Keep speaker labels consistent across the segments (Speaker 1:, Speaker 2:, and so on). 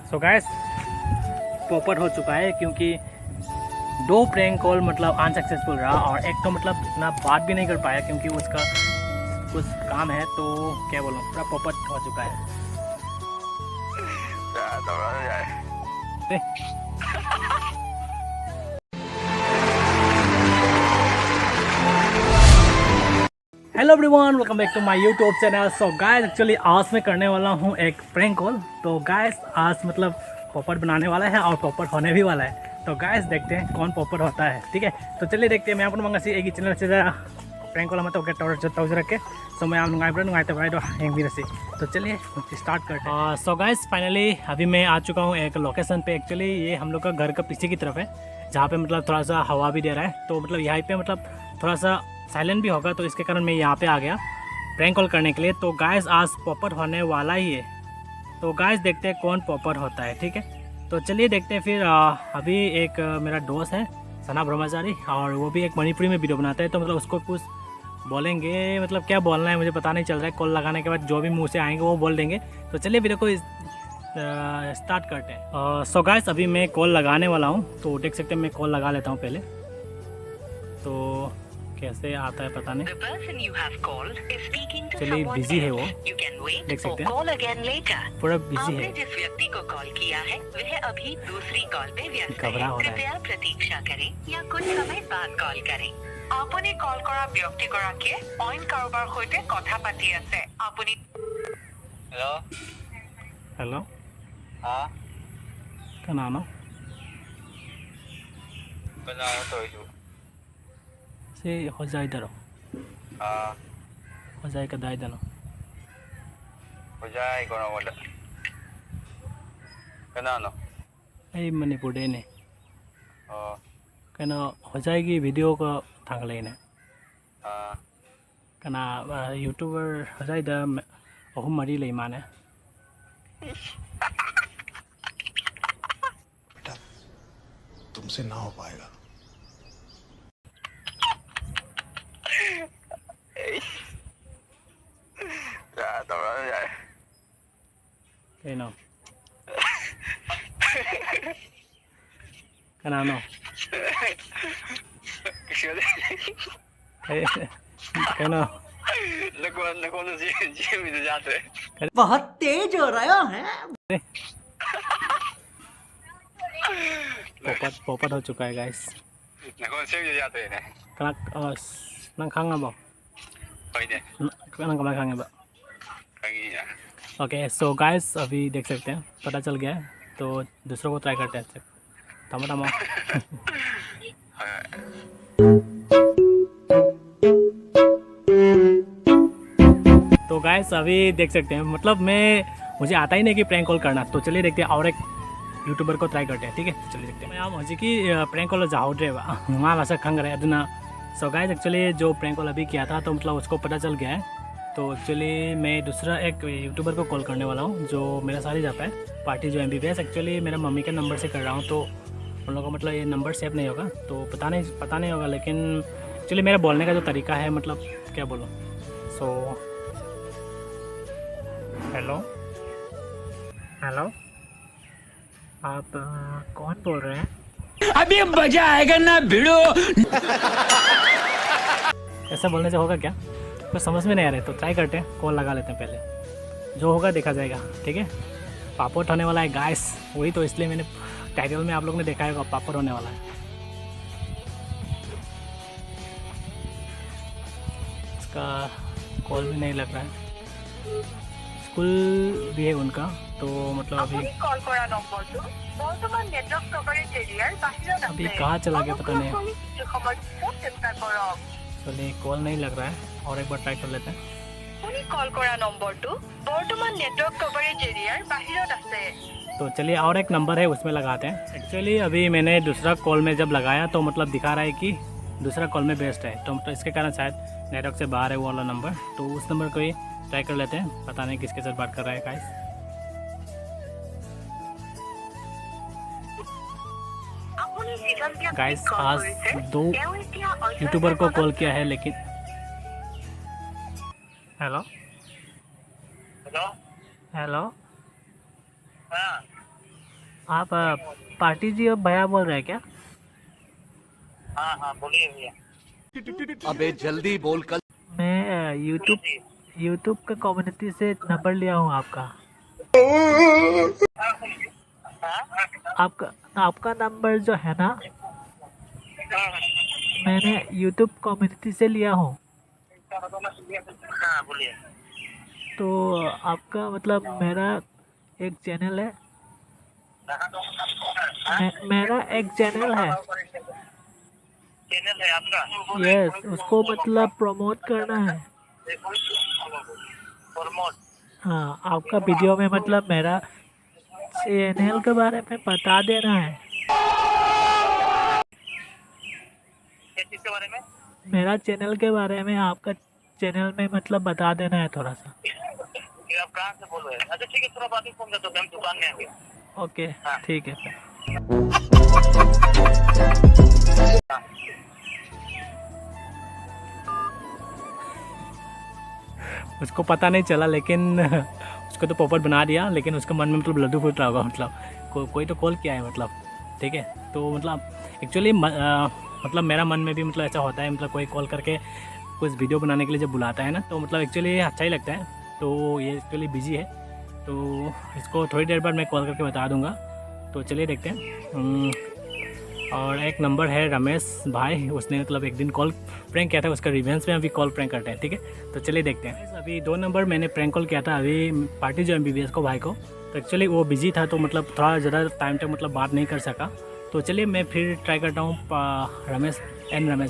Speaker 1: So guys पॉपट हो चुका है क्योंकि दो प्रैंक कॉल मतलब अनसक्सेसफुल रहा और एक तो मतलब इतना बात भी नहीं कर पाया क्योंकि उसका कुछ काम है। तो क्या बोलूँ, पूरा पॉपट हो चुका है। Hello everyone, welcome back to my YouTube channel. So guys actually आज मैं करने वाला हूँ एक प्रैंक कॉल। तो गाइस आज मतलब पॉपट बनाने वाला है और पॉपट होने भी वाला है। तो गाइस देखते हैं कौन पॉपट होता है, ठीक है। तो चलिए देखते हैं। मैं आपको मंगा सी एक चैनल से प्रैंक कॉल मतलब टॉर्च रख के सो मैं आप तो चलिए स्टार्ट करते हैं। सो गाइस फाइनली अभी मैं आ चुका हूँ एक लोकेशन पे। एक्चुअली ये हम लोग का घर का पीछे की तरफ है जहाँ पे मतलब थोड़ा सा हवा भी दे रहा है। तो मतलब यहाँ पे मतलब थोड़ा सा साइलेंट भी होगा, तो इसके कारण मैं यहाँ पे आ गया प्रैंक कॉल करने के लिए। तो गाइस आज पॉपट होने वाला ही है। तो गाइस देखते हैं कौन पॉपट होता है, ठीक है। तो चलिए देखते हैं फिर। अभी एक मेरा दोस्त है सना ब्रह्मचारी और वो भी एक मणिपुरी में वीडियो बनाता है। तो मतलब उसको कुछ बोलेंगे, मतलब क्या बोलना है मुझे पता नहीं चल रहा है। कॉल लगाने के बाद जो भी मुँह से आएंगे वो बोल देंगे। तो चलिए वीडियो को स्टार्ट करते हैं। सो गाइस अभी मैं कॉल लगाने वाला हूँ। तो देख सकते हैं मैं कॉल लगा लेता हूँ पहले। तो कैसे आता है पता नहीं, चलिए बिजी है वो, देख सकते हैं पूरा बिजी है।
Speaker 2: जिस व्यक्ति को कॉल किया है वह अभी दूसरी कॉल पे व्यस्त है।
Speaker 1: घबरा हो रहा है।
Speaker 2: कृपया प्रतीक्षा करें या कुछ समय बाद कॉल करें। আপুনি কল কৰা ব্যক্তিগৰাকীয়ে অইন কাৰোবাৰ সৈতে কথা পাতি আছে। আপুনি
Speaker 3: हेलो
Speaker 1: हेलो
Speaker 3: हाँ
Speaker 1: क्या नाम है?
Speaker 3: बना तो इशू
Speaker 1: से हो जाए इधर
Speaker 3: हाँ
Speaker 1: हो जाए का दाई देना
Speaker 3: हो जाए कौन बोला कना नो
Speaker 1: ए मणिपुर डे ने
Speaker 3: हाँ
Speaker 1: कहना हो जाएगी वीडियो को थंग लेने
Speaker 3: हाँ
Speaker 1: कहना यूट्यूबर हो जाए दा अहम मरी ले माने
Speaker 4: तुमसे ना हो पाएगा।
Speaker 3: तो यार
Speaker 1: कहना कहना नो कहना
Speaker 3: लगो तो जी भी तो जाते
Speaker 5: बहुत तेज हो रहा है।
Speaker 1: पॉपट हो चुका है गाइस।
Speaker 3: लगो से भी जाते हैं
Speaker 1: कना नंग खांगा बो
Speaker 3: कोई नहीं
Speaker 1: कना कमला खांगे बा।
Speaker 3: कहीं यार
Speaker 1: ओके सो गाइस अभी देख सकते हैं पता चल गया है। तो दूसरों को ट्राई करते हैं। तमा तमा तो गाइस अभी देख सकते हैं मतलब मुझे आता ही नहीं कि प्रैंक कॉल करना। तो चलिए देखते हैं और एक यूट्यूबर को ट्राई करते हैं, ठीक है। चलिए देखते हैं। मैं मुझे कि प्रैंक कॉल जाओ रे वहाँ भाषा खंग रहे अदना। सो गाइस एक्चुअली जो प्रैंक कॉल अभी किया था तो मतलब उसको पता चल गया है। तो एक्चुअली मैं दूसरा एक यूट्यूबर को कॉल करने वाला हूँ जो मेरा साथ ही जाता है पार्टी जो MBBS। एक्चुअली मेरा मम्मी के नंबर से कर रहा हूँ। तो उन लोगों का मतलब ये नंबर सेव नहीं होगा तो पता नहीं होगा। लेकिन एक्चुअली मेरा बोलने का जो तरीका है मतलब क्या बोलूँ। सो हेलो हेलो आप कौन बोल रहे हैं?
Speaker 5: अभी मजा आएगा ना भिड़ो।
Speaker 1: ऐसा बोलने से होगा क्या? कुछ समझ में नहीं आ रहा है। तो ट्राई करते हैं, कॉल लगा लेते हैं पहले, जो होगा देखा जाएगा, ठीक है। पापड़ होने वाला है गाइस, वही तो इसलिए मैंने टाइटल में आप लोग ने देखा होगा पापड़ होने वाला है। इसका कॉल भी नहीं लग रहा है, स्कूल भी है उनका। तो मतलब अभी
Speaker 2: কল কৰা নম্বৰটো বৰ্তমান নেটৱৰ্ক কভাৰেজ এৰিয়াৰ বাহিৰত আছে।
Speaker 1: अभी कहाँ चला गया पता नहीं।
Speaker 2: সময় চেষ্টা কৰক।
Speaker 1: चलिए कॉल नहीं लग रहा है और एक बार ट्राई कर लेते हैं।
Speaker 2: আপুনি কল কৰা নম্বৰটো বৰ্তমান নেটৱৰ্ক কভাৰেজ এৰিয়াৰ বাহিৰত আছে।
Speaker 1: तो चलिए और एक नंबर है उसमें लगाते हैं। एक्चुअली अभी मैंने दूसरा कॉल में जब लगाया तो मतलब दिखा रहा है कि दूसरा कॉल में बेस्ट है। तो मतलब इसके कारण शायद नेटवर्क से बाहर है वो वाला नंबर। तो उस नंबर को ही ट्राई कर लेते हैं। पता नहीं किसके साथ बात कर रहा है गाइस। गाइस आज दो यूट्यूबर को कॉल किया है लेकिन हेलो
Speaker 3: हेलो
Speaker 1: हेलो
Speaker 3: हाँ
Speaker 1: आप पार्टी जी और भैया बोल रहे हैं क्या?
Speaker 3: हाँ हाँ बोलिए भैया।
Speaker 5: अबे जल्दी बोल कल
Speaker 1: मैं यूट्यूब का कम्युनिटी से नंबर लिया हूँ आपका। आपका आपका नंबर जो है ना, मैंने यूट्यूब कम्युनिटी से लिया हूँ।
Speaker 3: हाँ बोलिए।
Speaker 1: तो आपका मतलब मेरा एक चैनल है, मेरा एक चैनल है।
Speaker 3: चैनल है आपका?
Speaker 1: यस, उसको मतलब प्रमोट करना है।
Speaker 3: प्रमोट?
Speaker 1: हाँ, आपका वीडियो में मतलब मेरा चैनल के बारे में बता देना है।
Speaker 3: किस चीज़ के बारे में?
Speaker 1: मेरा चैनल के बारे में आपका चैनल में मतलब बता देना है थोड़ा सा।
Speaker 3: ये आप कहाँ से बोल रहे हैं? अच्छा ठीक है, थोड़ा बाद में फोन करते हैं, हम दुकान में आएंगे।
Speaker 1: ओके, ठीक है फिर। उसको पता नहीं चला, लेकिन उसको तो पोपट बना दिया, लेकिन उसके मन में मतलब लड्डू फूट रहा होगा। मतलब कोई तो कॉल किया है मतलब, ठीक है। तो मतलब एक्चुअली मतलब मेरा मन में भी मतलब ऐसा होता है, मतलब कोई कॉल करके कुछ वीडियो बनाने के लिए जब बुलाता है ना, तो मतलब एक्चुअली अच्छा ही लगता है। तो ये एक्चुअली बिजी है, तो इसको थोड़ी देर बाद मैं कॉल करके बता दूंगा। तो चलिए देखते हैं। और एक नंबर है रमेश भाई, उसने मतलब एक दिन कॉल प्रैंक किया था, उसका रिवेंस में अभी कॉल प्रैंक करते हैं, ठीक है। तो चलिए देखते हैं। अभी 2 नंबर मैंने प्रैंक कॉल किया था अभी पार्टी जो MBBS को भाई को, तो एक्चुअली वो बिजी था, तो मतलब थोड़ा ज़्यादा टाइम तक मतलब बात नहीं कर सका। तो चलिए मैं फिर ट्राई करता हूँ रमेश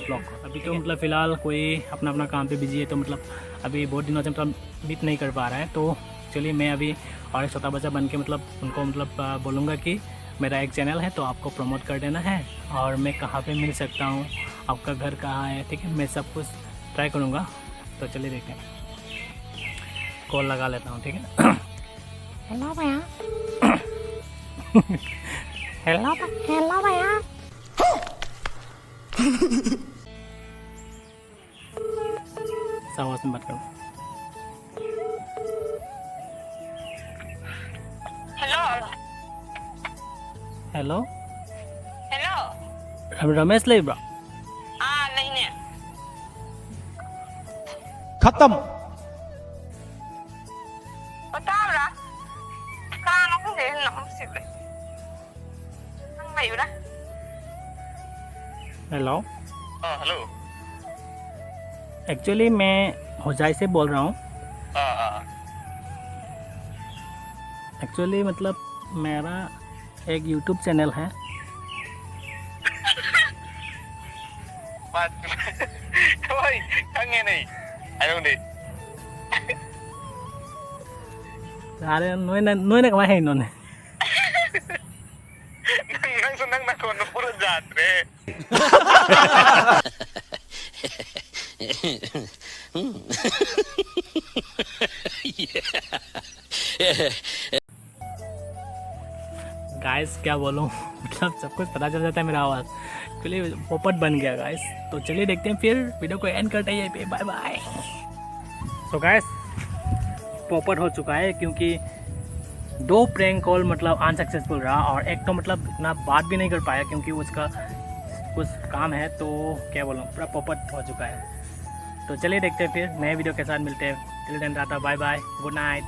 Speaker 1: ब्लॉग। अभी तो मतलब फ़िलहाल कोई अपना अपना काम पे बिजी है, तो मतलब अभी बहुत दिनों से मतलब मीट नहीं कर पा रहा है। तो चलिए मैं अभी और एक छोटा बच्चा बन के मतलब उनको मतलब बोलूँगा कि मेरा एक चैनल है, तो आपको प्रमोट कर देना है, और मैं कहाँ पे मिल सकता हूँ, आपका घर कहाँ है, ठीक है। मैं सब कुछ ट्राई करूँगा। तो चलिए देखते हैं, कॉल लगा लेता हूँ, ठीक है। हेलो भैया। हेलो भैया। आवाज़ में बात करो।
Speaker 2: Hello
Speaker 1: hello,
Speaker 2: hello.
Speaker 1: रमेश ले ब्रा।
Speaker 2: नहीं ने
Speaker 4: खत्म।
Speaker 2: बताओ ना, कहाँ ना कुछ ना मुझसे भाई ना।
Speaker 1: हेलो,
Speaker 3: हाँ हेलो।
Speaker 1: एक्चुअली मैं होजाई से बोल रहा हूँ।
Speaker 3: हाँ
Speaker 1: एक्चुअली मतलब मेरा एक यूट्यूब चैनल है।
Speaker 3: बात कोई खंगे नहीं आयो नहीं।
Speaker 1: अरे नोई ना कमाए है इन्होंने।
Speaker 3: नंग सुनंग ना कौन पूरा जात रे।
Speaker 1: गाइस क्या बोलूँ, मतलब सब कुछ पता चल जाता है मेरा आवाज़। एक्चुअली पोपट बन गया गाइस। तो चलिए देखते हैं, फिर वीडियो को एंड करते हैं पे। Bye bye. तो गाइस पोपट हो चुका है, क्योंकि 2 प्रैंक कॉल मतलब अनसक्सेसफुल रहा, और एक तो मतलब इतना बात भी नहीं कर पाया क्योंकि उसका कुछ काम है। तो क्या बोलूँ, पूरा पोपट हो चुका है। तो चलिए देखते हैं, फिर नए वीडियो के साथ मिलते हैं। Till then tata, bye bye, good night.